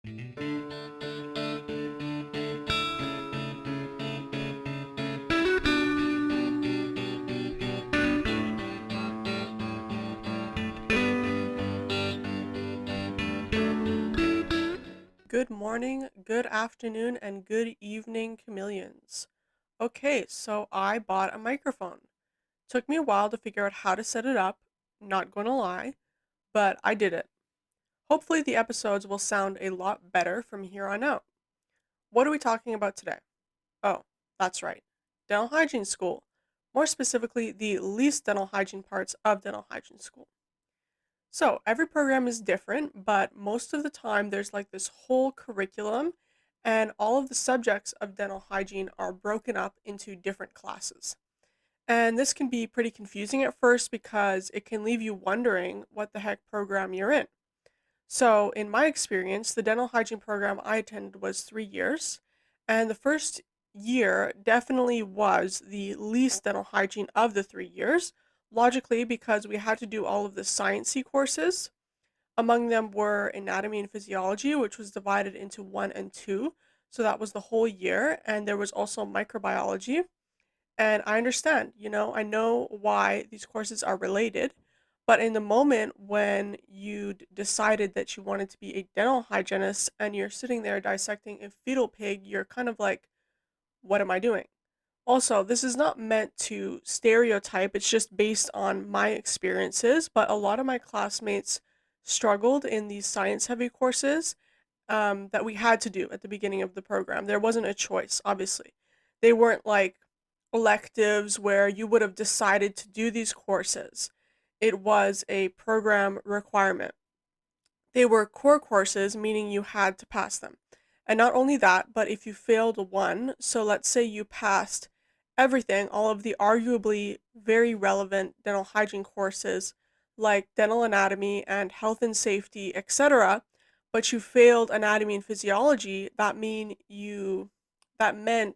Good morning, good afternoon, and good evening, chameleons. Okay, so I bought a microphone. Took me a while to figure out how to set it up, not gonna lie, but I did it. Hopefully, the episodes will sound a lot better from here on out. What are we talking about today? Oh, that's right. Dental hygiene school. More specifically, the least dental hygiene parts of dental hygiene school. So every program is different, but most of the time there's like this whole curriculum, and all of the subjects of dental hygiene are broken up into different classes. And this can be pretty confusing at first because it can leave you wondering what the heck program you're in. So, in my experience, the dental hygiene program I attended was 3 years, and the first year definitely was the least dental hygiene of the 3 years, logically because we had to do all of the sciencey courses. Among them were anatomy and physiology, which was divided into one and two, so that was the whole year, and there was also microbiology. And I understand, I know why these courses are related, but in the moment when you decided that you wanted to be a dental hygienist and you're sitting there dissecting a fetal pig, you're kind of like, what am I doing? Also, this is not meant to stereotype, it's just based on my experiences, but a lot of my classmates struggled in these science heavy courses that we had to do at the beginning of the program. There wasn't a choice, obviously. They weren't like electives where you would have decided to do these courses. It was a program requirement. They were core courses, meaning you had to pass them. And not only that, but if you failed one, so let's say you passed everything, all of the arguably very relevant dental hygiene courses like dental anatomy and health and safety, etc., but you failed anatomy and physiology, that meant,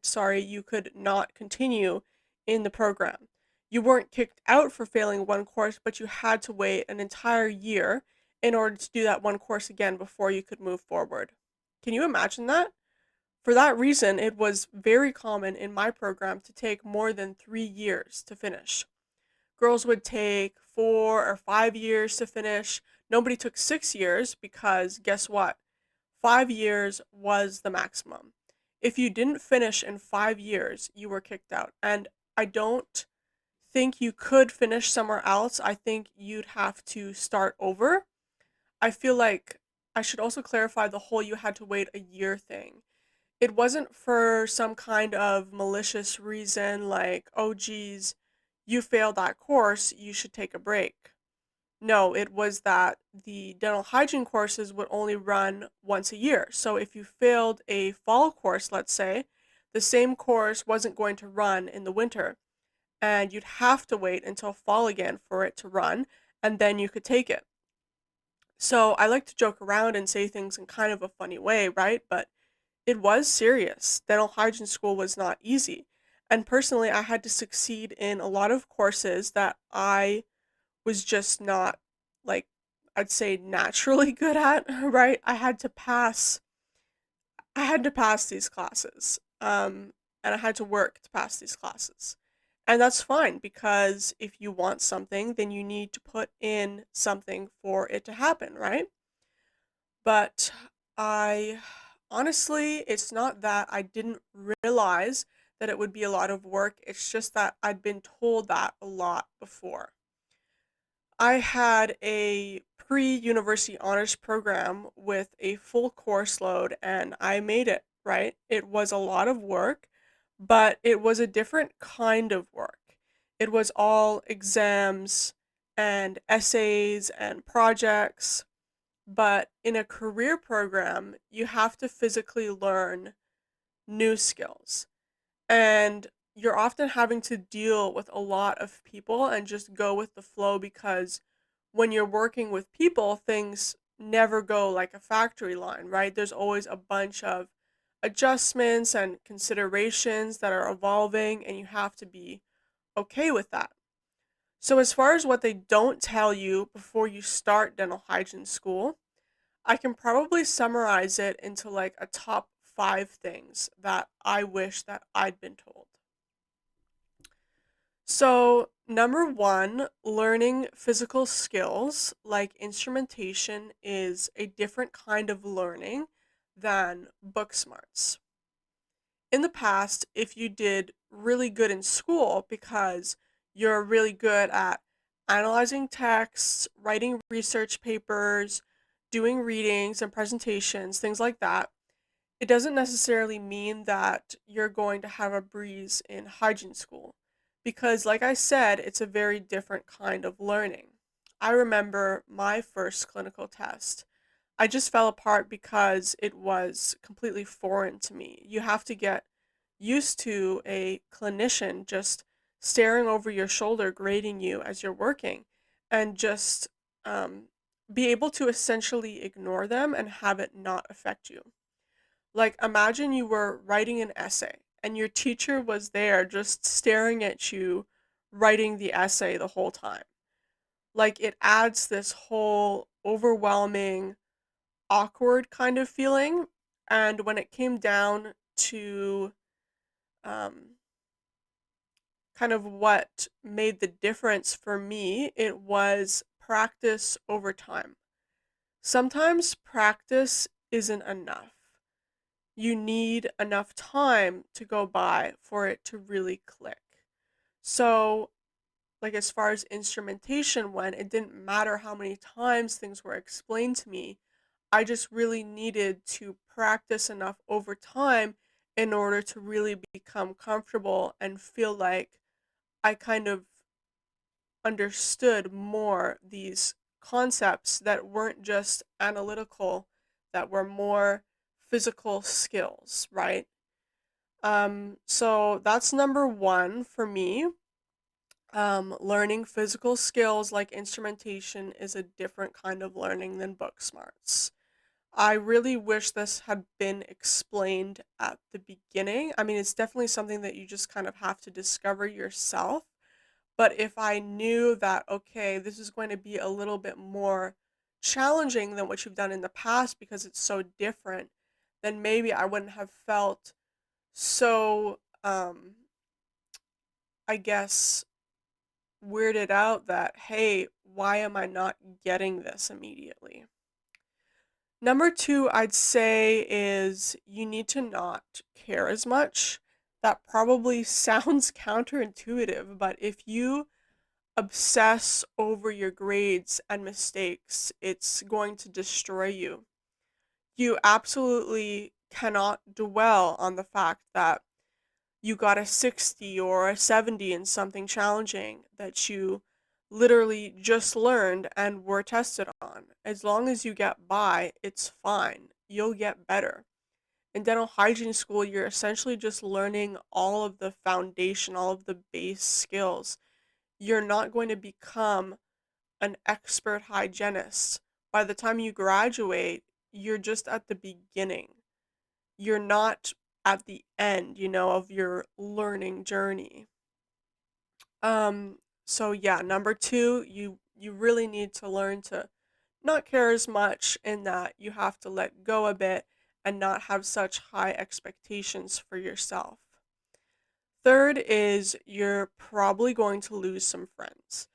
sorry, you could not continue in the program. You weren't kicked out for failing one course, but you had to wait an entire year in order to do that one course again before you could move forward. Can you imagine that? For that reason, it was very common in my program to take more than 3 years to finish. Girls would take 4 or 5 years to finish. Nobody took 6 years because guess what? 5 years was the maximum. If you didn't finish in 5 years, you were kicked out. And I don't think you could finish somewhere else. I think you'd have to start over. I feel like I should also clarify the whole you had to wait a year thing. It wasn't for some kind of malicious reason like, oh geez, you failed that course, you should take a break. No, it was that the dental hygiene courses would only run once a year. So if you failed a fall course, let's say, the same course wasn't going to run in the winter, and you'd have to wait until fall again for it to run, and then you could take it. So I like to joke around and say things in kind of a funny way, right? But it was serious. Dental hygiene school was not easy. And personally, I had to succeed in a lot of courses that I was just not, like, I'd say naturally good at, right? I had to pass these classes. And I had to work to pass these classes. And that's fine because if you want something, then you need to put in something for it to happen, right? But I honestly, it's not that I didn't realize that it would be a lot of work. It's just that I'd been told that a lot before. I had a pre-university honors program with a full course load and I made it, right? It was a lot of work, but it was a different kind of work. It was all exams and essays and projects, but in a career program, you have to physically learn new skills. And you're often having to deal with a lot of people and just go with the flow because when you're working with people, things never go like a factory line, right? There's always a bunch of adjustments and considerations that are evolving, and you have to be okay with that. So, as far as what they don't tell you before you start dental hygiene school, I can probably summarize it into like a top 5 things that I wish that I'd been told. So, number one, learning physical skills like instrumentation is a different kind of learning than book smarts. In the past, if you did really good in school because you're really good at analyzing texts, writing research papers, doing readings and presentations, things like that, it doesn't necessarily mean that you're going to have a breeze in hygiene school because, like I said, it's a very different kind of learning. I remember my first clinical test. I just fell apart because it was completely foreign to me. You have to get used to a clinician just staring over your shoulder, grading you as you're working, and just um, be able to essentially ignore them and have it not affect you. Like, imagine you were writing an essay and your teacher was there just staring at you writing the essay the whole time. Like, it adds this whole overwhelming, awkward kind of feeling. And when it came down to um, kind of what made the difference for me, it was practice over time. Sometimes practice isn't enough. You need enough time to go by for it to really click. So, like as far as instrumentation went, it didn't matter how many times things were explained to me. I just really needed to practice enough over time in order to really become comfortable and feel like I kind of understood more these concepts that weren't just analytical, that were more physical skills, right? So that's number one for me. Learning physical skills like instrumentation is a different kind of learning than book smarts. I really wish this had been explained at the beginning. I mean, it's definitely something that you just kind of have to discover yourself. But if I knew that, okay, this is going to be a little bit more challenging than what you've done in the past because it's so different, then maybe I wouldn't have felt so, I guess, weirded out that, hey, why am I not getting this immediately? Number two, I'd say is you need to not care as much. That probably sounds counterintuitive, but if you obsess over your grades and mistakes, it's going to destroy you. You absolutely cannot dwell on the fact that you got a 60 or a 70 in something challenging that you literally just learned and were tested on. As long as you get by, it's fine. You'll get better. In dental hygiene school, you're essentially just learning all of the foundation, all of the base skills. You're not going to become an expert hygienist. By the time you graduate, you're just at the beginning. You're not at the end, of your learning journey. Um, so yeah, number two, you really need to learn to not care as much in that you have to let go a bit and not have such high expectations for yourself. Third is you're probably going to lose some friends.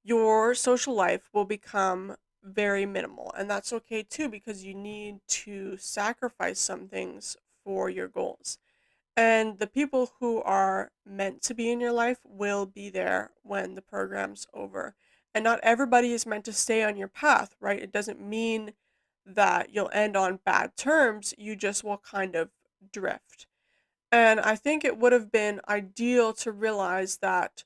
Your social life will become very minimal, and that's okay too because you need to sacrifice some things for your goals. And the people who are meant to be in your life will be there when the program's over. And not everybody is meant to stay on your path, right? It doesn't mean that you'll end on bad terms, you just will kind of drift. And I think it would have been ideal to realize that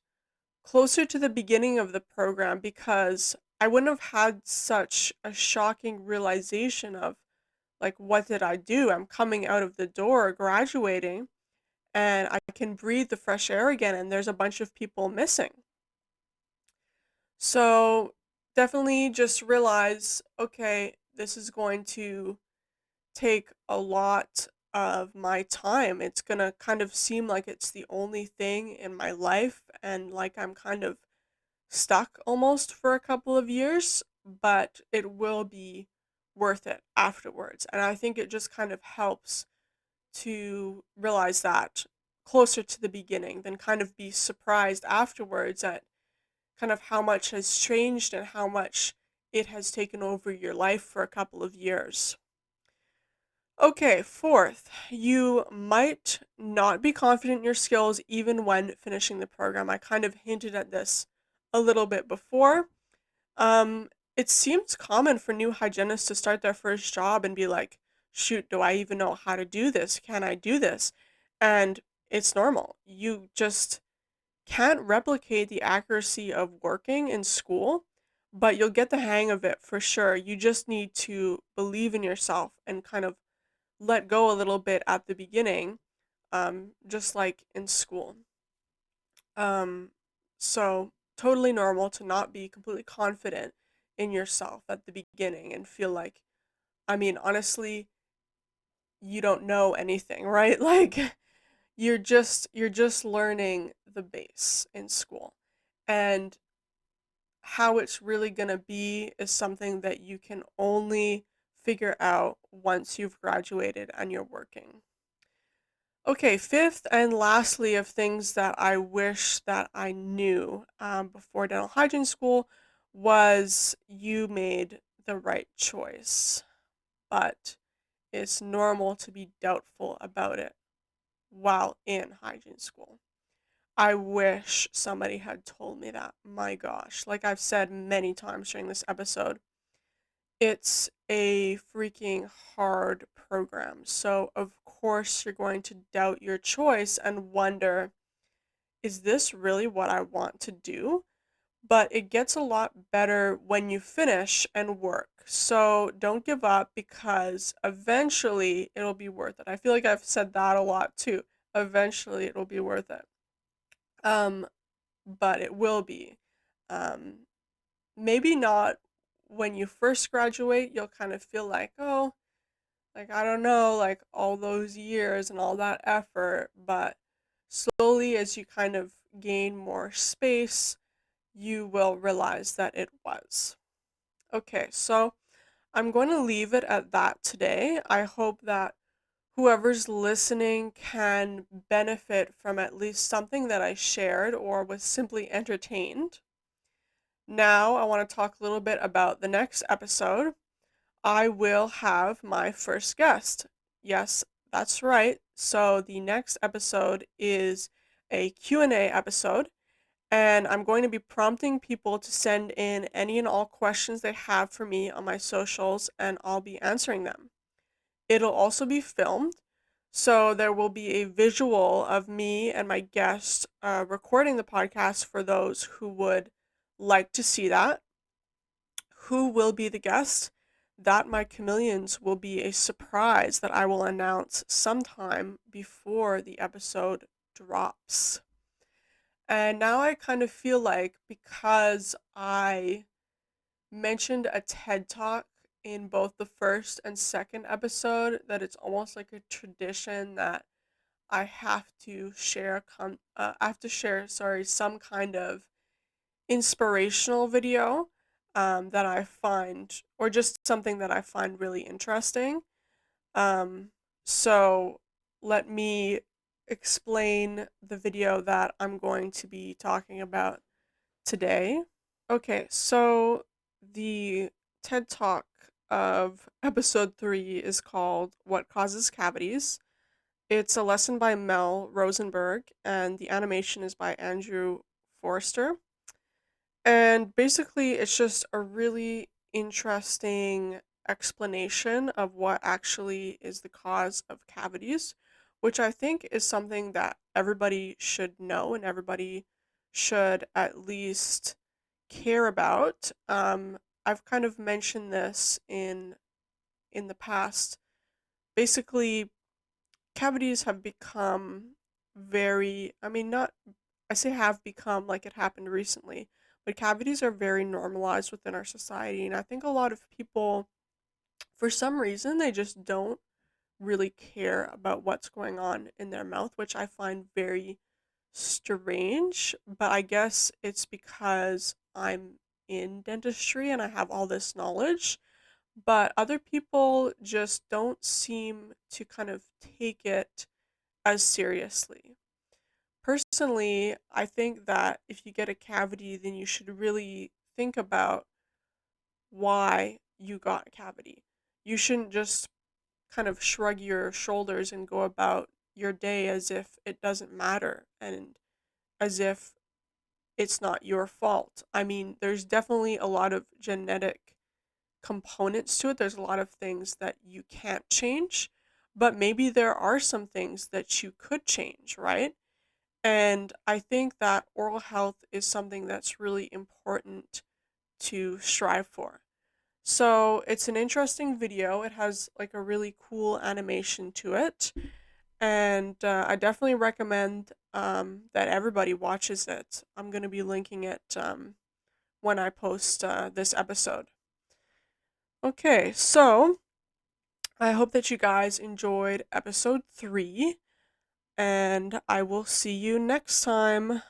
closer to the beginning of the program because I wouldn't have had such a shocking realization of like, what did I do? I'm coming out of the door, graduating, and I can breathe the fresh air again, and there's a bunch of people missing. So definitely just realize, okay, this is going to take a lot of my time. It's gonna kind of seem like it's the only thing in my life, and like I'm kind of stuck almost for a couple of years, but it will be worth it afterwards. And I think it just kind of helps to realize that closer to the beginning, than kind of be surprised afterwards at kind of how much has changed and how much it has taken over your life for a couple of years. Okay, fourth, you might not be confident in your skills even when finishing the program. I kind of hinted at this a little bit before. Um, it seems common for new hygienists to start their first job and be like, shoot, do I even know how to do this? Can I do this? And it's normal. You just can't replicate the accuracy of working in school, but you'll get the hang of it for sure. You just need to believe in yourself and kind of let go a little bit at the beginning, just like in school. Um, so totally normal to not be completely confident in yourself at the beginning and feel like, I mean, honestly, you don't know anything, right? Like you're just learning the base in school. And how it's really going to be is something that you can only figure out once you've graduated and you're working. Okay, fifth and lastly of things that I wish that I knew before dental hygiene school was you made the right choice, but it's normal to be doubtful about it while in hygiene school. I wish somebody had told me that. My gosh, like I've said many times during this episode, it's a freaking hard program. So, of course, you're going to doubt your choice and wonder, is this really what I want to do? But it gets a lot better when you finish and work. So, don't give up because eventually it'll be worth it. I feel like I've said that a lot too. Eventually it'll be worth it. Um, but it will be. Um, Maybe not when you first graduate, you'll kind of feel like, oh, like I don't know, like all those years and all that effort, but slowly as you kind of gain more space, you will realize that it was. Okay, so I'm going to leave it at that today. I hope that whoever's listening can benefit from at least something that I shared or was simply entertained. Now, I want to talk a little bit about the next episode. I will have my first guest. Yes, that's right. So, the next episode is a Q&A episode, and I'm going to be prompting people to send in any and all questions they have for me on my socials, and I'll be answering them. It'll also be filmed, so there will be a visual of me and my guest recording the podcast for those who would like to see that. Who will be the guest? That, my chameleons, will be a surprise that I will announce sometime before the episode drops. And now I kind of feel like because I mentioned a TED Talk in both the first and second episode, that it's almost like a tradition that I have to share I have to share, sorry, some kind of inspirational video that I find, or just something that I find really interesting. Um, so let me explain the video that I'm going to be talking about today. Okay, so the TED Talk of episode 3 is called What Causes Cavities. It's a lesson by Mel Rosenberg, and the animation is by Andrew Forrester. And basically, it's just a really interesting explanation of what actually is the cause of cavities, which I think is something that everybody should know and everybody should at least care about. I've kind of mentioned this in the past. Basically, cavities have become very, I mean, not, I say have become like it happened recently, but cavities are very normalized within our society. And I think a lot of people, for some reason, they just don't really care about what's going on in their mouth, which I find very strange. But I guess it's because I'm in dentistry and I have all this knowledge. but other people just don't seem to kind of take it as seriously. Personally, I think that if you get a cavity, then you should really think about why you got a cavity. You shouldn't just kind of shrug your shoulders and go about your day as if it doesn't matter and as if it's not your fault. I mean, there's definitely a lot of genetic components to it. There's a lot of things that you can't change, but maybe there are some things that you could change, right? And I think that oral health is something that's really important to strive for. So it's an interesting video. It has like a really cool animation to it. And I definitely recommend that everybody watches it. I'm going to be linking it when I post this episode. Okay, so I hope that you guys enjoyed episode 3, and I will see you next time.